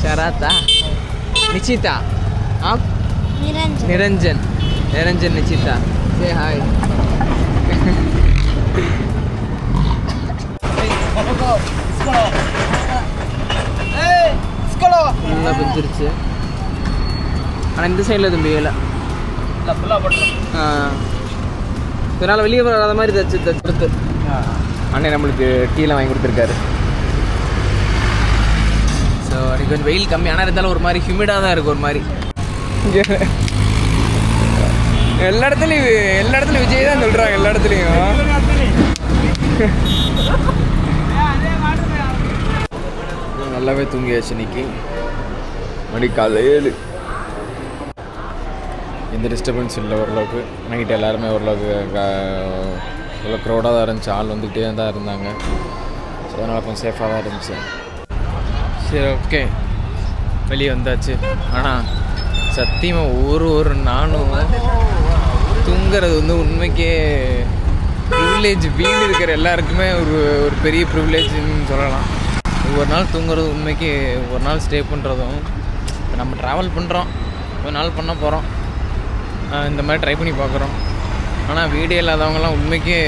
शराता निचिता आप निरंजन निरंजन निचिता से हाय நல்லா பிஞ்சிருச்சு ஆனால் இந்த சைடில் எதுவும் பெய்யலை இதனால் வெளியே வராத மாதிரி தடுத்து அண்ணே நம்மளுக்கு டீலாம் வாங்கி கொடுத்துருக்காரு. ஸோ அன்றைக்கி கொஞ்சம் வெயில் கம்மியான இருந்தாலும் ஒரு மாதிரி ஹியூமிடாக தான் இருக்குது. ஒரு மாதிரி எல்லா இடத்துலையும் விஜய் தான் சொல்கிறாங்க. எல்லா இடத்துலையும் நல்லாவே தூங்கியாச்சு இன்னைக்கு. மணி காலையில் எந்த டிஸ்டர்பன்ஸ் இல்லை. ஓரளவுக்கு நைட்டு எல்லாருமே ஓரளவுக்கு இவ்வளோ க்ரௌடாக தான் இருந்துச்சு. ஆள் வந்துக்கிட்டே தான் இருந்தாங்க. ஸோ அதனால் கொஞ்சம் சேஃபாக தான் இருந்துச்சு. சரி ஓகே வெளியே வந்தாச்சு. ஆனால் சத்தியமாக ஒரு நானும் தூங்குறது வந்து உண்மைக்கே ப்ரிவிலேஜ். வீடு இருக்கிற எல்லாருக்குமே ஒரு பெரிய ப்ரிவிலேஜ்னு சொல்லலாம். ஒவ்வொரு நாள் தூங்குறது உண்மைக்கு ஒரு நாள் ஸ்டே பண்ணுறதும். இப்போ நம்ம ட்ராவல் பண்ணுறோம், ஒரு நாள் பண்ண போகிறோம், இந்த மாதிரி ட்ரை பண்ணி பார்க்குறோம். ஆனால் வீடே இல்லாதவங்கலாம் உண்மைக்கே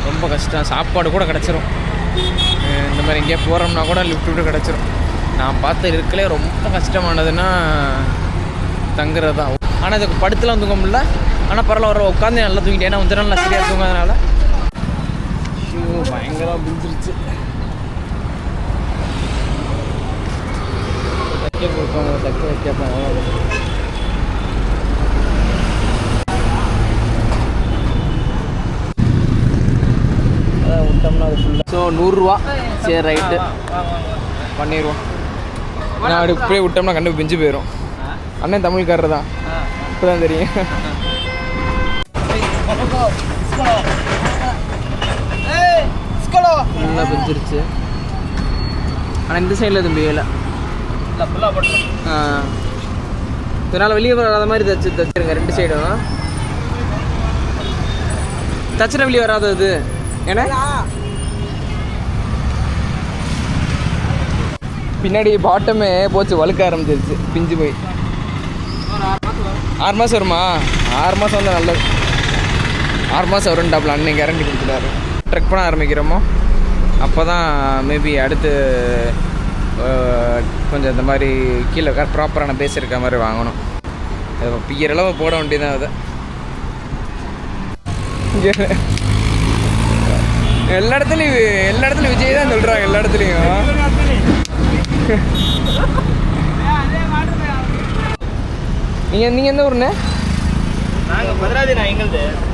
ரொம்ப கஷ்டம். சாப்பாடு கூட கிடச்சிரும். இந்த மாதிரி எங்கேயா போகிறோம்னா கூட லிஃப்ட் விட்டு கிடச்சிரும். நான் பார்த்து இருக்கலே ரொம்ப கஷ்டமானதுன்னா தங்குறது தான். ஆனால் இதுக்கு படுத்துலாம் தூங்க முடியல. ஆனால் பரவாயில்ல, உட்காந்து நல்லா தூங்கிட்டேன். ஏன்னா வந்து நல்லா சரியாக தூங்காதனால பயங்கரமாக பிடிச்சிருச்சு. தைக்க கொடுப்பாங்க, தைக்க வைக்கப்போம். விட்டோம்னா அது ஃபுல்லாக. ஸோ 100 சரி ரைட்டு பண்ணிடுவோம். நான் அப்படி இப்படியே விட்டோம்னா கண்டிப்பாக பிஞ்சு போயிடும். அண்ணன் தமிழ்காரர் தான், இப்போ தான் தெரியும். நல்லா பிஞ்சிருச்சு. ஆனால் இந்த சைடில் எதுவும் பெய்யலை. இதனால் வெளியே வராத மாதிரி தச்சுருங்க. 2 சைடும் தச்சுனா வெளியே வராது. ஏன்னா பின்னாடி பாட்டமே போச்சு, வழுக்க ஆரம்பிச்சிருச்சு, பிஞ்சு போய். 6 மாதம் வருமா? 6 மாதம் வந்து நல்லது. 6 மாதம் வரும்டாப்ல அன்னைக்கு கேரண்டி கொடுத்துட்டாரு. ட்ரெக் பண்ண ஆரம்பிக்கிறோமோ அப்போ தான் மேபி அடுத்து கொஞ்சம் இந்த மாதிரி கீழே ப்ராப்பரான பேஸ் இருக்க மாதிரி வாங்கணும். அது பியறளவு போட வேண்டியதான். அதை எல்லா இடத்துலையும் விஜய் தான் சொல்கிறாங்க. எல்லா இடத்துலையும் நீங்கள் எந்த ஊருண்ணே?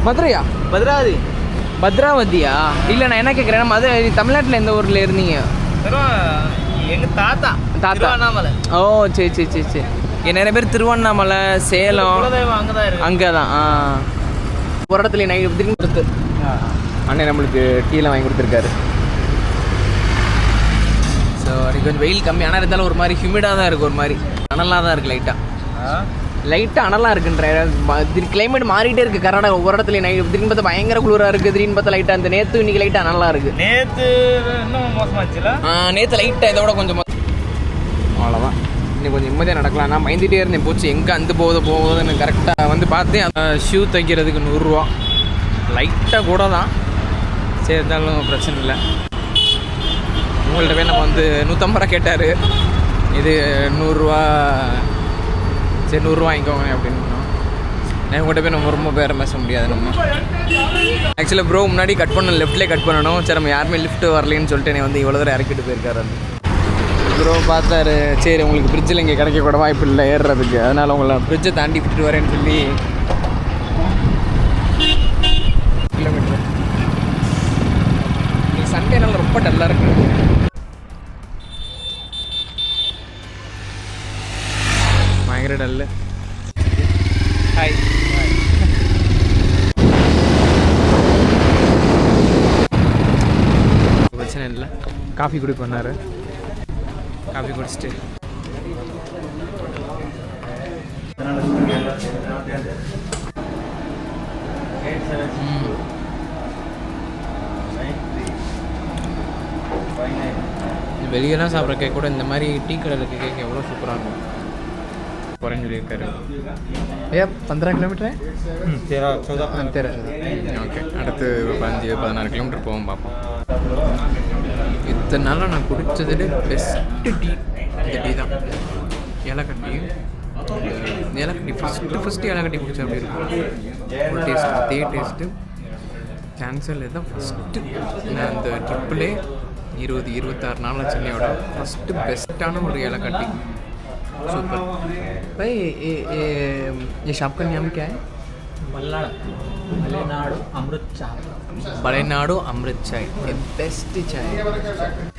மதுரையா? பத்ராவதியா? இல்லை நான் என்ன கேட்குறேன், மதுரை தமிழ்நாட்டில் எந்த ஊரில் இருந்தீங்க? எங்கள் தாத்தா திருவண்ணாமலை. ஓ சரி சரி சரி சரி. நிறைய பேர் திருவண்ணாமலை, சேலம் அங்கே தான். ஒரு இடத்துல நைட்டு திரும்பி கொடுத்து அண்ணன் நம்மளுக்கு டீலாம் வாங்கி கொடுத்துருக்காரு. ஸோ அன்றைக்கி கொஞ்சம் வெயில் கம்மியான இருந்தாலும் ஒரு மாதிரி ஹியூமிடாக தான் இருக்குது. ஒரு மாதிரி அனலாக தான் இருக்குது. லைட்டாக அனலாக இருக்குன்ற கிளைமேட் மாறிட்டே இருக்குது. கர்நாடகா ஒவ்வொரு இடத்துல நைட் திடீர்னு பார்த்தா பயங்கர குளிராக இருக்குது. திடீர்னு பார்த்தா லைட்டாக அந்த நேற்று இன்னைக்கு லைட்டாக அனலாக இருக்குது. நேற்று லைட்டாக இதோட கொஞ்சம் அவ்வளோதான். இன்னும் கொஞ்சம் நிம்மதியாக நடக்கலாம். நான் பயந்துகிட்டே இருந்தேன், போச்சு எங்கே அந்த போகுதுன்னு. கரெக்டாக வந்து பார்த்தேன். ஷூ தைக்கிறதுக்கு 100 லைட்டாக கூட தான். சரி இருந்தாலும் பிரச்சனை இல்லை. உங்கள்கிட்ட போய் நம்ம வந்து 150 கேட்டார். இது 100 சரி 100 வாங்கிக்கோங்க அப்படின்னு. நான் உங்கள்கிட்ட போய் நம்ம ரொம்ப பேர பேச முடியாது. நம்ம ஆக்சுவலாக ப்ரோ முன்னாடி கட் பண்ணணும், லெஃப்ட்லேயே கட் பண்ணணும். சரி நம்ம யாருமே லிஃப்ட்டு வரலன்னு சொல்லிட்டு என்னை வந்து இவ்வளோ தூரம் இறக்கிட்டு போயிருக்காரு. அந்த ப்ரோ பார்த்தாரு, சரி உங்களுக்கு ஃப்ரிட்ஜில் இங்கே கிடைக்க கூட வாய்ப்பு இல்லை ஏறுறதுக்கு, அதனால் உங்களை ஃப்ரிட்ஜை தாண்டி விட்டுட்டு வரேன்னு சொல்லி கிலோமீட்டர். இன்னைக்கு சண்டேனால ரொம்ப டல்லாக இருக்கு. பயங்கர டல்லு. ஹாய். பிரச்சனை இல்லை. காஃபி குடி பண்ணார். காஃபி குடிச்சிட்டு வெளியெல்லாம் சாப்பிட்ற கேக் கூட இந்த மாதிரி டீ கடையில் கேக் எவ்வளோ சூப்பராக இருக்கும். போகிறேன்னு சொல்லியிருக்காரு. 15 கிலோமீட்டர் ஓகே, அடுத்து 15-16 கிலோமீட்டர் போவோம் பார்ப்போம். இத்தனை நாளாக நான் குடித்ததுல பெஸ்ட்டு டீ இந்த டீ தான். ஏலக்கட்டி ஃபஸ்ட்டு ஏலக்கட்டி குடிச்சா அப்படி இருக்கும் ஒரு டேஸ்ட். அதே டேஸ்ட்டு கேன்சல் தான் ஃபஸ்ட்டு. நான் அந்த ட்ரிப்பிலே 20-26 நாள் சென்னையோட ஃபஸ்ட்டு பெஸ்ட்டான ஒரு ஏலக்கட்டி. सुपर भाई ये शॉप का नाम क्या है? மலைநாடு அமிர்த் சாய். பெஸ்ட் சாய்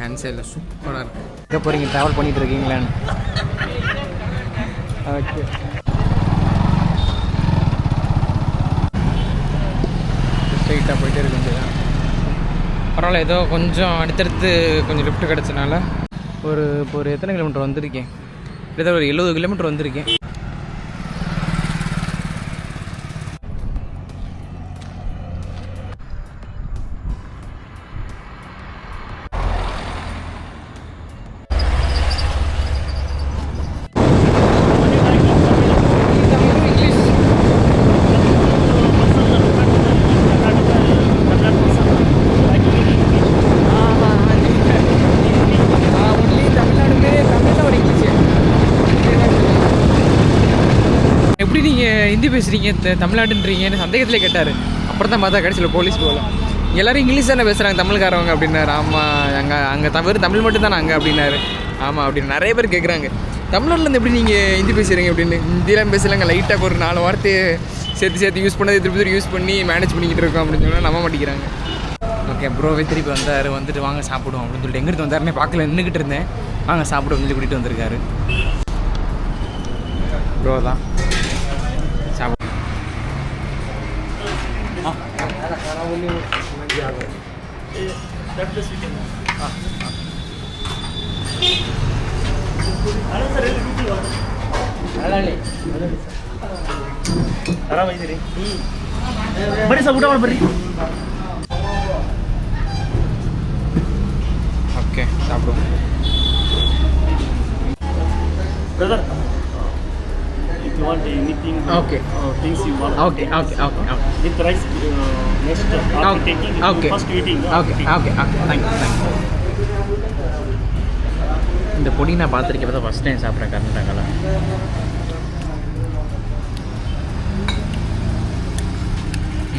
கேன்சல் சூப்பராக இருக்குது. எங்கே போகிறீங்க? ட்ராவல் பண்ணிகிட்டு இருக்கீங்களான்னு? ஓகே, ஸ்ட்ரைட்டாக போயிட்டே இருக்க வேண்டியதான். பரவாயில்ல, ஏதோ கொஞ்சம் அடுத்தடுத்து கொஞ்சம் லிஃப்ட் கிடச்சனால ஒரு எத்தனை கிலோமீட்டர் வந்திருக்கேன்? ஏதோ ஒரு 70 கிலோமீட்டர் வந்திருக்கேன். எப்படி நீங்கள் ஹிந்தி பேசுகிறீங்க தமிழ்நாடுன்றீங்கன்னு சந்தேகத்தில் கேட்டார். அப்புறம் தான் பார்த்தா கடைசியில் போலீஸ் போகல. எல்லோரும் இங்கிலீஷ் தானே பேசுகிறாங்க தமிழ்காரவங்க அப்படின்னாரு. ஆமாம், அங்கே தமிழ் மட்டும் தானே அங்கே அப்படின்னாரு. ஆமாம் அப்படின்னு நிறைய பேர் கேட்குறாங்க. தமிழ்நாட்டிலேருந்து எப்படி நீங்கள் ஹிந்தி பேசுகிறீங்க அப்படின்னு. ஹிந்திலாம் பேசலாங்க, லைட்டாக ஒரு 4 வார்த்தையை சேர்த்து யூஸ் பண்ணது திருப்பி யூஸ் பண்ணி மேனேஜ் பண்ணிக்கிட்டு இருக்கோம் அப்படின்னு சொன்னால் நம்ப மாட்டேங்கிறாங்க. ஓகே, ப்ரோவே திருப்பி வந்துட்டு வாங்க சாப்பிடுவோம் அப்படின்னு சொல்லிட்டு எங்கிட்டு வந்தாருன்னே பார்க்கல, நின்றுக்கிட்டு இருந்தேன். வாங்க சாப்பிடுவோம் சொல்லி கூட்டிகிட்டு வந்திருக்காரு. ப்ரோ தான் சாப்பிடு. बड़ी सब उठा बड़ी ओके சாப்பிடுவோம். Brother if you want anything okay things you want okay with rice next after taking okay first eating okay thank you இந்த பொடி நான் பார்த்துருக்கேன், பார்த்தா ஃபஸ்ட் டைம் சாப்பிட்றேன் கர்நாடகாவில்.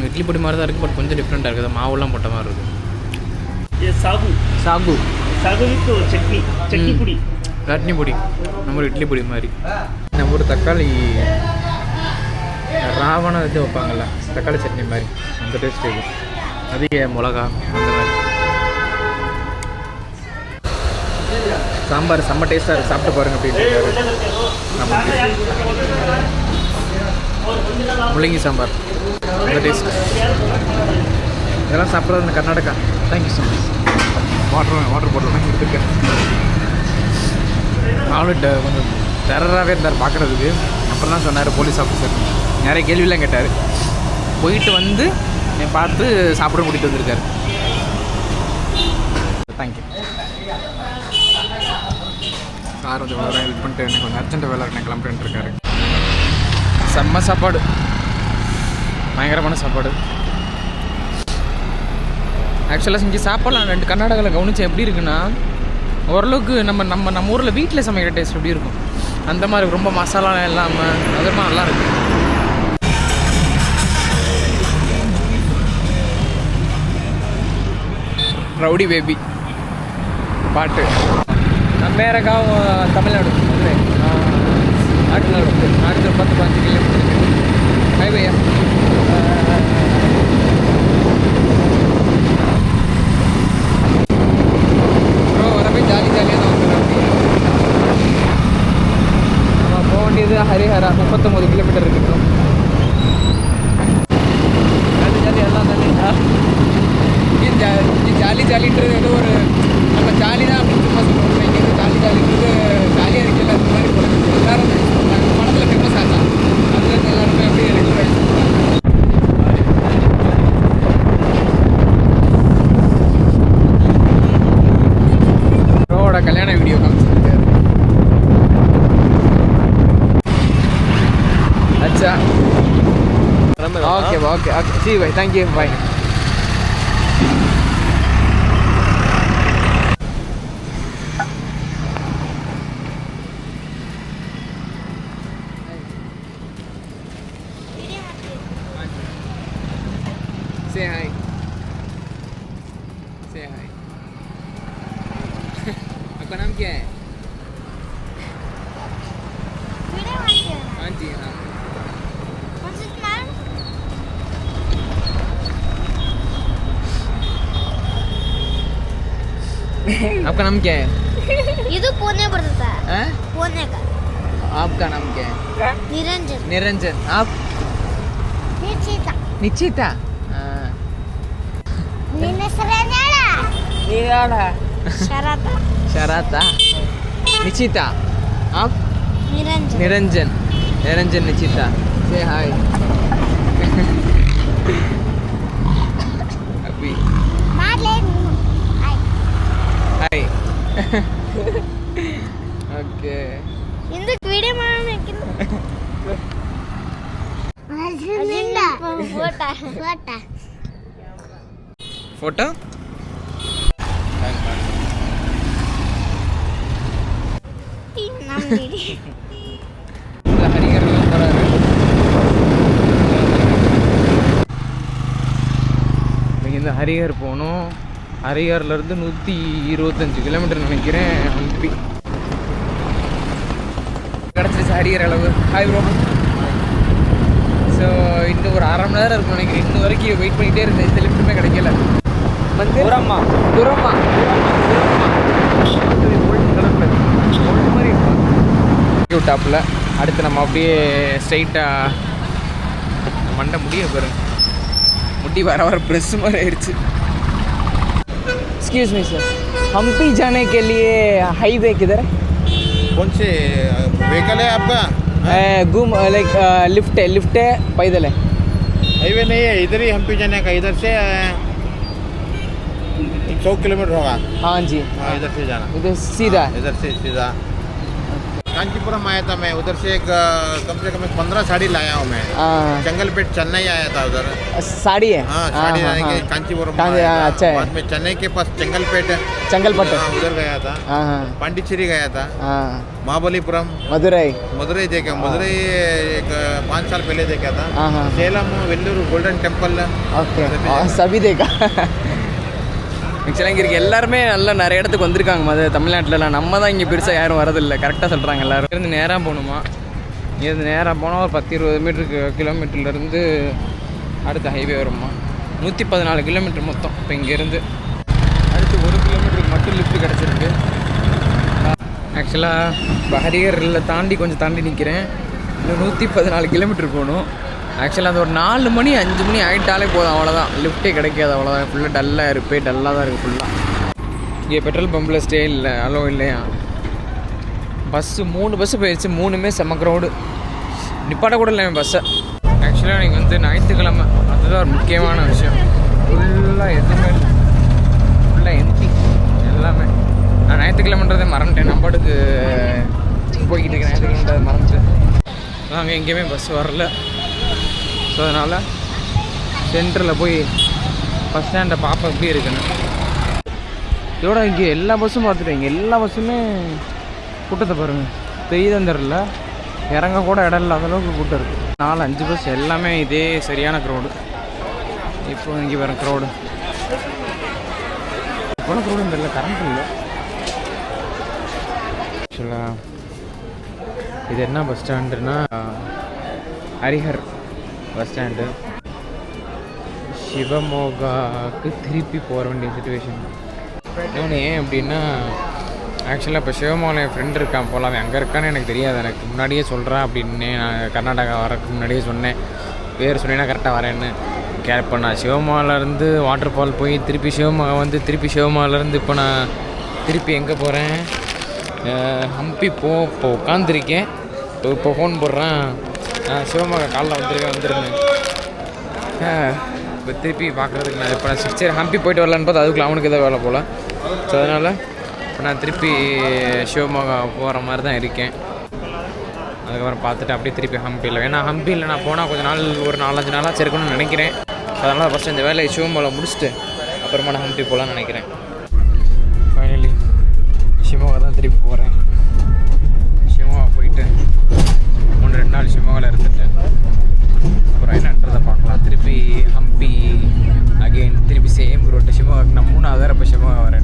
இட்லி பொடி மாதிரி தான் இருக்குது, பட் கொஞ்சம் டிஃப்ரெண்ட்டாக இருக்குது. மாவுலாம் போட்ட மாதிரி இருக்குது. சாகு வித் சட்னி பொடி, சட்னி பொடி, நம்ம ஒரு இட்லி பொடி மாதிரி. நம்ம ஒரு தக்காளி ராவணம் இது வைப்பாங்கள்ல, தக்காளி சட்னி மாதிரி அந்த டேஸ்ட் இருக்கும். அதிக மிளகா அந்த மாதிரி. சாம்பார் செம்ம டேஸ்ட்டாக இருக்குது, சாப்பிட்டு பாருங்க அப்படின்னு. முள்ளங்கி சாம்பார் அந்த டேஸ்ட். இதெல்லாம் சாப்பிட்றது இந்த Karnataka. Thank you so much. Water போட்டுருவேன் கொடுத்துருக்கேன். அவளும் கொஞ்சம் டெரராகவே இருந்தார் பார்க்குறதுக்கு. அப்புறம் தான் சொன்னார் போலீஸ் ஆஃபீஸர், நிறைய கேள்வியெலாம் கேட்டார். போயிட்டு வந்து என்னை பார்த்து சாப்பிட கூட்டிகிட்டு வந்திருக்காரு. தேங்க்யூ. கார் வந்து வேறு ஹெல்ப் பண்ணிட்டு எனக்கு கொஞ்சம் அர்ஜென்ட்டாக வேலை எனக்கு கிளம்பிட்டு இருக்காரு. செம்ம சாப்பாடு, பயங்கரமான சாப்பாடு. ஆக்சுவலாக செஞ்சு சாப்பாடு நான் 2 கர்நாடகாவில் கவனித்தேன். எப்படி இருக்குன்னா, ஓரளவுக்கு நம்ம ஊரில் வீட்டில் சமைக்கிற டேஸ்ட் எப்படி இருக்கும் அந்த மாதிரி ரொம்ப மசாலாலாம் இல்லாமல் அது மாதிரி நல்லா இருக்கு. ரவுடி பேபி பாட்டு. मेरा गाँव तमिलनाडु, नाटनाडु 10-15 किलोमीटर है भैया. ப்ரோ வரவே ஜாலியாக தான் வந்துடும். நம்ம போக வேண்டியது ஹரிஹரா 39 கிலோமீட்டர் இருக்குது. ஜாலி எல்லாம் தானே ஜாலின்றது ஏதோ ஒரு நம்ம ஜாலி தான் அப்படின்னு சும்மா சொல்லுவோம். இங்கே ஜாலின்றது ஜாலியாக இருக்குல்ல, அந்த மாதிரி போகிறது எல்லாரும் படத்தில் ஃபேமஸ் ஆச்சா, அதுலேருந்து எல்லாருமே அப்படியே regular okay okay C bye thank you bye. Say hi. Say hi. आपका नाम क्या है? हाँ जी हाँ. आपका नाम क्या है? ये तो पुणे पड़ता है. हैं? पुणे का. आपका नाम क्या है? निरंजन. निरंजन. आप? निश्चिता. निश्चिता. शराता. शराता. निश्चिता. आप? निरंजन. निरंजन. निरंजन निश्चिता. Say hi. अभी. Hi. Okay. ఎందుకు వీడియో फोटो ஹரிகர் போறாரு. இங்கேருந்து ஹரிகர் போகணும். ஹரிகர்லேருந்து 125 கிலோமீட்டர் நினைக்கிறேன். ஹம்பி கிடச்சிருச்சு ஹரிகர் அளவு. Hi bro. ஸோ இன்னும் ஒரு அரை மணி நேரம் இருக்கும் நினைக்கிறேன். இன்னும் வரைக்கும் வெயிட் பண்ணிகிட்டே இருந்தேன். இந்த லிஃப்ட்டுமே கிடைக்கல. துரம்மா துரம்மா கோல்டு கலரில் கோல்டு மாதிரி இருக்கும் டாப்பில். அடுத்து நம்ம அப்படியே ஸ்ட்ரைட்டாக மண்டை முடிய பாருங்க. முடி வர வர ப்ரெஸ் மாதிரி ஆயிடுச்சு. एक्सक्यूज मी सर, हम्पी जाने के लिए हाईवे किधर है? कौन से व्हीकल है आपका? घूम लाइक लिफ्ट है पैदल है? हाईवे नहीं है, इधर ही हम्पी जाने का. इधर से 100 किलोमीटर होगा. हाँ जी. हाँ, इधर से जाना. इधर सीधा? इधर से सीधा. कांचीपुरम आया था मैं. उधर से एक कम से कम 15 साड़ी लाया हूँ मैं. जंगलपेट चेन्नई आया था उधर. साड़ी है? हाँ साड़ी लाने के कांचीपुरम. अच्छा है. बाद में चेन्नई के पास चंगलपेट उधर गया था. पांडिचेरी गया था. महाबलीपुरम, मदुरई देखा. मदुरई एक 5 साल पहले देखा था. Salem, Vellore, golden temple. Okay सभी देखा. ஆக்சுவலாக இங்கே இருக்க எல்லாருமே நல்லா நிறைய இடத்துக்கு வந்திருக்காங்க. தமிழ்நாட்டிலலாம் நம்ம தான் இங்கே பெருசாக யாரும் வரதில்லை. கரெக்டாக சொல்கிறாங்க எல்லோரும். இருந்து நேராக போகணுமா? இங்கேருந்து நேராக போனால் ஒரு 10-20 கிலோமீட்டர்லேருந்து அடுத்த ஹைவே வருமா. 114 கிலோமீட்டர் மொத்தம். இப்போ இங்கேருந்து அடுத்து 1 கிலோமீட்டருக்கு மட்டும் லிஃப்ட் கிடச்சிருக்கு. ஆக்சுவலாக இப்போ ஹரிகரில் தாண்டி கொஞ்சம் தாண்டி நிற்கிறேன். இன்னும் 114 கிலோமீட்டர் போகணும். ஆக்சுவலாக அந்த ஒரு 4 மணி 5 மணி ஆகிட்டாலே போதும். அவ்வளோதான், லிஃப்ட்டே கிடைக்காது. அவ்வளோதான், ஃபுல்லாக டல்லாக இருப்பேன். டல்லாக தான் இருக்குது ஃபுல்லாக. இங்கே பெட்ரோல் பம்பில் ஸ்டே இல்லை, அலோ இல்லையா. பஸ்ஸு 3 பஸ்ஸு போயிடுச்சு. 3மே செம்ம க்ரௌடு. நிப்பாட்ட கூட இல்லை பஸ்ஸை. ஆக்சுவலாக நீங்கள் வந்து ஞாயிற்றுக்கிழமை, அதுதான் ஒரு முக்கியமான விஷயம். ஃபுல்லாக எதுவுமே இல்லை, ஃபுல்லாக எம்பி எல்லாமே. நான் ஞாயிற்றுக்கிழமைன்றதை மறந்துட்டேன். நம்பாட்டுக்கு போய்கிட்டு இருக்கேன். ஞாயிற்றுக்கிழமைன்றதை மறந்துட்டேன். அங்கே எங்கேயுமே பஸ் வரல. ஸோ அதனால் சென்டரில் போய் பஸ் ஸ்டாண்டை பார்ப்ப எப்படி இருக்குன்னு. இதோட இங்கே எல்லா பஸ்ஸும் பார்த்துட்டேன். இங்கே எல்லா பஸ்ஸுமே கூட்டத்தை பாருங்கள். தெரியுதான் தெரியல, இறங்க கூட இடம் இல்லாத அளவுக்கு கூட்டம் இருக்குது. 4-5 பஸ் எல்லாமே இதே சரியான க்ரௌடு. இப்போ இங்கே வர க்ரௌடு இப்போ க்ரௌடு தெரியல, கரண்ட் இல்லை. ஆக்சுவலாக இது என்ன பஸ் ஸ்டாண்டுன்னா ஹரிஹர் பஸ் ஸ்டாண்டு. சிவமோகாவுக்கு திருப்பி போக வேண்டிய சுச்சுவேஷன். இன்னொன்று ஏன் அப்படின்னா, ஆக்சுவலாக இப்போ சிவமோகில் என் ஃப்ரெண்ட் இருக்கான் போல. அவன் அங்கே இருக்கான்னு எனக்கு தெரியாது. எனக்கு முன்னாடியே சொல்கிறான் அப்படின்னு நான் கர்நாடகா வரக்கு முன்னாடியே சொன்னேன். பேர் சொன்னேன்னா கரெக்டாக வரேன்னு கேப் பண்ணேன். சிவமோகிலேருந்து வாட்டர் ஃபால் போய் திருப்பி சிவமோகா வந்து திருப்பி சிவமோகிலேருந்து இப்போ நான் திருப்பி எங்கே போகிறேன், ஹம்பி இப்போ உட்காந்துருக்கேன். இப்போ ஃபோன் போடுறேன், சிவமோகா காலைல வந்துருங்க. இப்போ திருப்பி பார்க்குறதுக்கு நான் இப்போ நான் சரி ஹம்பி போய்ட்டு வரலான்னு பார்த்தா அதுக்குள்ள அவனுக்கு எதாவது வேலை போல். ஸோ அதனால் இப்போ நான் திருப்பி சிவமோகா போகிற மாதிரி தான் இருக்கேன். அதுக்கப்புறம் பார்த்துட்டு அப்படியே திருப்பி ஹம்பியில், ஏன்னா ஹம்பியில் நான் போனால் கொஞ்சம் நாள் ஒரு 4-5 நாளாக இருக்கணும்னு நினைக்கிறேன். அதனால் ஃபஸ்ட்டு இந்த வேலையை சிவமலை முடிச்சுட்டு அப்புறமா நான் ஹம்பி போகலான்னு நினைக்கிறேன். ஃபைனலி ஷிமோகா தான் திருப்பி போகிறேன். ஷிமோகா போயிட்டு 3-2 நாள் ஷிமோகாவில் இருந்துட்டு அப்புறம் என்னன்றதை பார்க்கலாம். திருப்பி ஹம்பி அகெயின் திருப்பி சேம் ரோட்டு ஷிமோகாக்கு நான் 3வது இப்போ ஷிமோகா வரேன்.